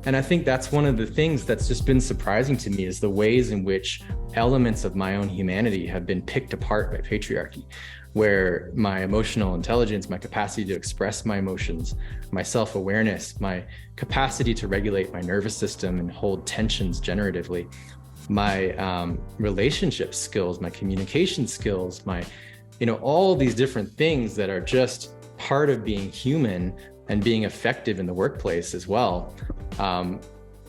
And I think that's one of the things that's just been surprising to me, is the ways in which elements of my own humanity have been picked apart by patriarchy, where my emotional intelligence, my capacity to express my emotions, my self-awareness, my capacity to regulate my nervous system and hold tensions generatively, my relationship skills, my communication skills, my, all these different things that are just part of being human and being effective in the workplace as well.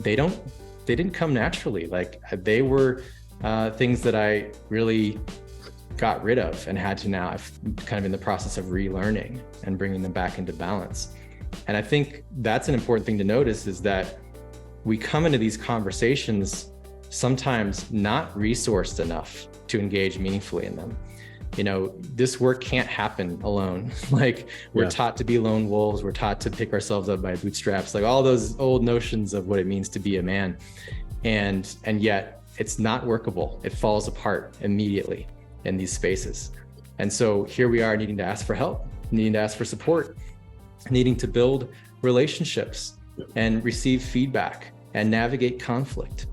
They didn't come naturally. Like, they were things that I really got rid of and had to now kind of in the process of relearning and bringing them back into balance. And I think that's an important thing to notice, is that we come into these conversations sometimes not resourced enough to engage meaningfully in them. This work can't happen alone. Like, we're taught to be lone wolves. We're taught to pick ourselves up by bootstraps, like all those old notions of what it means to be a man. And yet it's not workable. It falls apart immediately in these spaces. And so here we are, needing to ask for help, needing to ask for support, needing to build relationships and receive feedback and navigate conflict.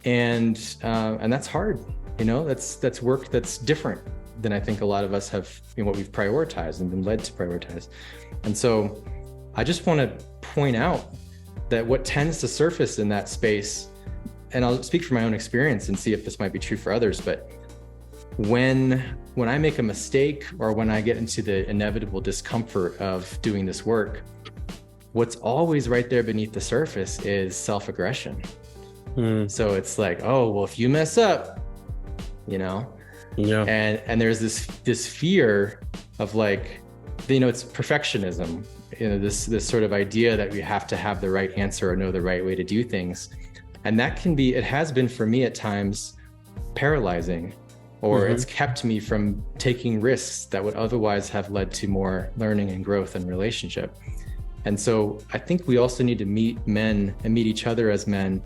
And that's hard. That's work that's different than I think a lot of us have, what we've prioritized and been led to prioritize. And so I just want to point out that what tends to surface in that space, and I'll speak from my own experience and see if this might be true for others, but when I make a mistake, or when I get into the inevitable discomfort of doing this work, what's always right there beneath the surface is self-aggression. So it's like, oh, well, if you mess up, and there's this fear of, like, it's perfectionism, this sort of idea that we have to have the right answer or know the right way to do things. And that it has been for me at times paralyzing, or it's kept me from taking risks that would otherwise have led to more learning and growth and relationship. And so I think we also need to meet men and meet each other as men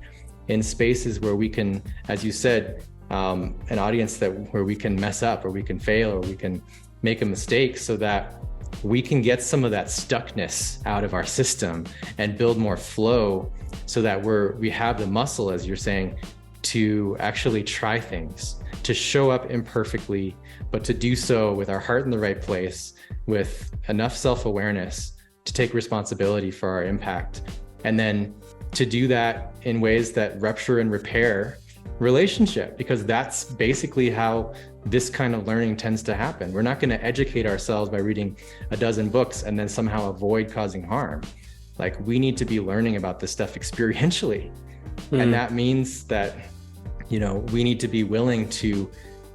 in spaces where we can, as you said, an audience where we can mess up, or we can fail, or we can make a mistake, so that we can get some of that stuckness out of our system and build more flow, so that we have the muscle, as you're saying, to actually try things, to show up imperfectly, but to do so with our heart in the right place, with enough self-awareness to take responsibility for our impact, and then to do that in ways that rupture and repair relationship, because that's basically how this kind of learning tends to happen. We're not going to educate ourselves by reading a dozen books and then somehow avoid causing harm. Like, we need to be learning about this stuff experientially. And that means that, we need to be willing to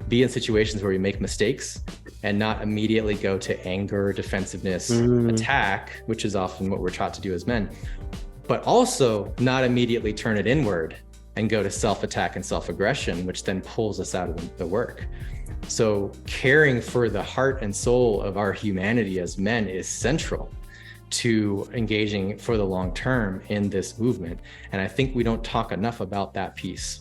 be in situations where we make mistakes and not immediately go to anger, defensiveness, attack, which is often what we're taught to do as men, but also not immediately turn it inward and go to self-attack and self-aggression, which then pulls us out of the work. So caring for the heart and soul of our humanity as men is central to engaging for the long term in this movement. And I think we don't talk enough about that piece.